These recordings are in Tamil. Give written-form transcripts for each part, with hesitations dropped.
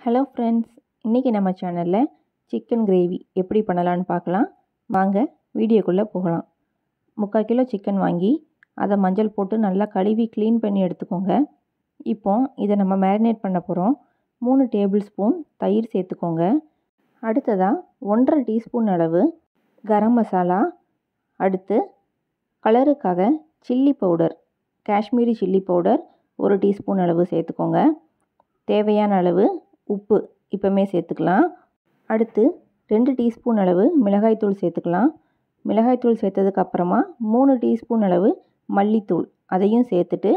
ஹலோ ஃப்ரெண்ட்ஸ், இன்றைக்கி நம்ம சேனலில் சிக்கன் கிரேவி எப்படி பண்ணலான்னு பார்க்கலாம். வாங்க வீடியோக்குள்ளே போகலாம். 3/4 கிலோ சிக்கன் வாங்கி அதை மஞ்சள் போட்டு நல்லா கழுவி க்ளீன் பண்ணி எடுத்துக்கோங்க. இப்போ இதை நம்ம மேரினேட் பண்ண போகிறோம். 3 டேபிள் ஸ்பூன் தயிர் சேர்த்துக்கோங்க. அடுத்ததாக 1.5 டீஸ்பூன் அளவு கரம் மசாலா, அடுத்து கலருக்காக chilli powder, Kashmiri chilli powder 1 teaspoon அளவு சேர்த்துக்கோங்க. தேவையான அளவு உப்பு இப்போமே சேர்த்துக்கலாம். அடுத்து 2 டீஸ்பூன் அளவு மிளகாய்த்தூள் சேர்த்துக்கலாம். மிளகாய்த்தூள் சேர்த்ததுக்கப்புறமா 3 டீஸ்பூன் அளவு மல்லித்தூள் அதையும் சேர்த்துட்டு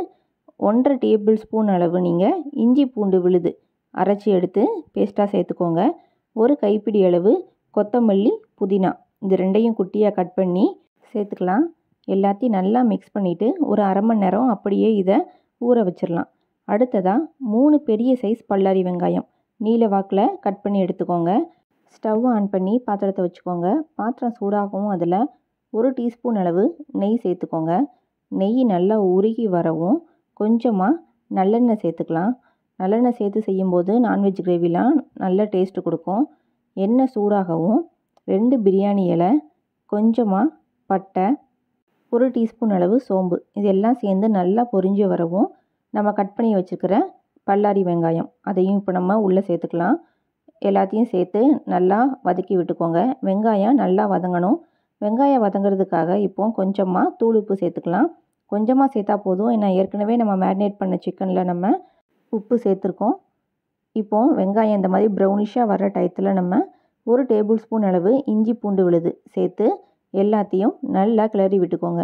1.5 டேபிள் ஸ்பூன் அளவு நீங்கள் இஞ்சி பூண்டு விழுது அரைச்சி எடுத்து பேஸ்ட்டாக சேர்த்துக்கோங்க. ஒரு கைப்பிடி அளவு கொத்தமல்லி, புதினா இது ரெண்டையும் குட்டியாக கட் பண்ணி சேர்த்துக்கலாம். எல்லாத்தையும் நல்லா மிக்ஸ் பண்ணிவிட்டு ஒரு அரை மணி நேரம் அப்படியே இதை ஊற வச்சிடலாம். அடுத்ததாக 3 பெரிய சைஸ் பல்லாரி வெங்காயம் நீல வாக்கில் கட் பண்ணி எடுத்துக்கோங்க. ஸ்டவ் ஆன் பண்ணி பாத்திரத்தை வச்சுக்கோங்க. பாத்திரம் சூடாகவும் அதில் 1 டீஸ்பூன் அளவு நெய் சேர்த்துக்கோங்க. நெய் நல்லா உருகி வரவும் கொஞ்சமாக நல்லெண்ணெய் சேர்த்துக்கலாம். நல்லெண்ணெய் சேர்த்து செய்யும்போது நான்வெஜ் கிரேவிலாம் நல்ல டேஸ்ட்டு கொடுக்கும். எண்ணெய் சூடாகவும் 2 பிரியாணி இலை, கொஞ்சமாக பட்டை, 1 டீஸ்பூன் அளவு சோம்பு இதெல்லாம் சேர்ந்து நல்லா பொரிஞ்சு வரவும் நம்ம கட் பண்ணி வச்சுக்கிற பல்லாரி வெங்காயம் அதையும் இப்போ நம்ம உள்ளே சேர்த்துக்கலாம். எல்லாத்தையும் சேர்த்து நல்லா வதக்கி விட்டுக்கோங்க. வெங்காயம் நல்லா வதங்கணும். வெங்காயம் வதங்கிறதுக்காக இப்போ கொஞ்சமாக தூள் உப்பு சேர்த்துக்கலாம். கொஞ்சமாக சேர்த்தா போதும், ஏன்னா ஏற்கனவே நம்ம மேரினேட் பண்ண சிக்கனில் நம்ம உப்பு சேர்த்துருக்கோம். இப்போது வெங்காயம் இந்த மாதிரி ப்ரௌனிஷாக வர டயத்தில் நம்ம 1 டேபிள் ஸ்பூன் அளவு இஞ்சி பூண்டு விழுது சேர்த்து எல்லாத்தையும் நல்லா கிளறி விட்டுக்கோங்க.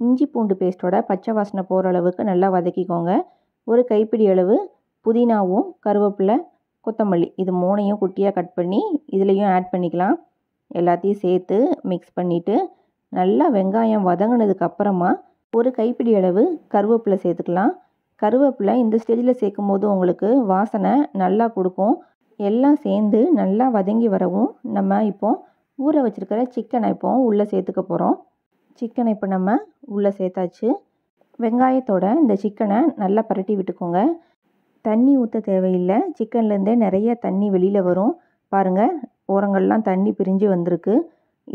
இஞ்சி பூண்டு பேஸ்ட்டோட பச்சை வாசனை போகிற அளவுக்கு நல்லா வதக்கிக்கோங்க. ஒரு கைப்பிடி அளவு புதினாவும் கருவேப்பிலை, கொத்தமல்லி இது 3ஐயும் குட்டியாக கட் பண்ணி இதுலேயும் ஆட் பண்ணிக்கலாம். எல்லாத்தையும் சேர்த்து மிக்ஸ் பண்ணிவிட்டு நல்லா வெங்காயம் வதங்கினதுக்கப்புறமா ஒரு கைப்பிடி அளவு கருவேப்பிலை சேர்த்துக்கலாம். கருவேப்பிலை இந்த ஸ்டேஜில் சேர்க்கும் போது உங்களுக்கு வாசனை நல்லா கொடுக்கும். எல்லாம் சேர்ந்து நல்லா வதங்கி வரவும் நம்ம இப்போது ஊற வச்சுருக்கிற சிக்கனை இப்போ உள்ளே சேர்த்துக்க போகிறோம். சிக்கனை இப்போ நம்ம உள்ளே சேர்த்தாச்சு. வெங்காயத்தோட இந்த சிக்கனை நல்லா பரட்டி விட்டுக்கோங்க. தண்ணி ஊற்ற தேவையில்லை. சிக்கன்லேருந்தே நிறைய தண்ணி வெளியில் வரும். பாருங்கள், ஓரங்கள்லாம் தண்ணி பிரிஞ்சு வந்திருக்கு.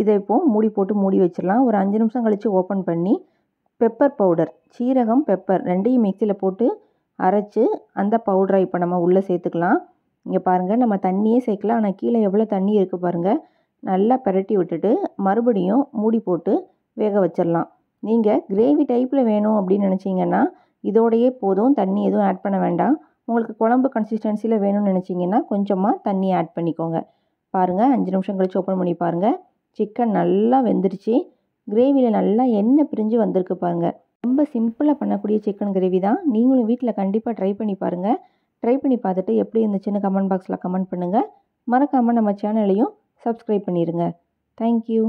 இதை இப்போது மூடி போட்டு மூடி வச்சிடலாம். ஒரு 5 நிமிஷம் கழித்து ஓப்பன் பண்ணி பெப்பர் பவுடர், சீரகம், பெப்பர் ரெண்டையும் மிக்சியில் போட்டு அரைச்சி அந்த பவுடரை இப்போ நம்ம உள்ளே சேர்த்துக்கலாம். இங்கே பாருங்கள், நம்ம தண்ணியே சேர்க்கலாம். ஆனால் கீழே எவ்வளோ தண்ணி இருக்குது பாருங்கள். நல்லா பரட்டி விட்டுட்டு மறுபடியும் மூடி போட்டு வேக வச்சிடலாம். நீங்கள் கிரேவி டைப்பில் வேணும் அப்படின்னு நினச்சிங்கன்னா இதோடையே போதும், தண்ணி எதுவும் ஆட் பண்ண வேண்டாம். உங்களுக்கு குழம்பு கன்சிஸ்டன்சியில் வேணும்னு நினச்சிங்கன்னா கொஞ்சமாக தண்ணி ஆட் பண்ணிக்கோங்க. பாருங்கள், 5 நிமிஷம் கழித்து ஓப்பன் பண்ணி பாருங்கள். சிக்கன் நல்லா வெந்துருச்சு. கிரேவியில் நல்லா எண்ணெய் பிரிஞ்சு வந்திருக்கு பாருங்கள். ரொம்ப சிம்பிளாக பண்ணக்கூடிய சிக்கன் கிரேவி தான். நீங்களும் வீட்டில் கண்டிப்பாக ட்ரை பண்ணி பாருங்கள். ட்ரை பண்ணி பார்த்துட்டு எப்படி இருந்துச்சுன்னு கமெண்ட் பாக்ஸில் கமெண்ட் பண்ணுங்கள். மறக்காமல் நம்ம சேனலையும் சப்ஸ்கிரைப் பண்ணிடுங்க. தேங்க்யூ.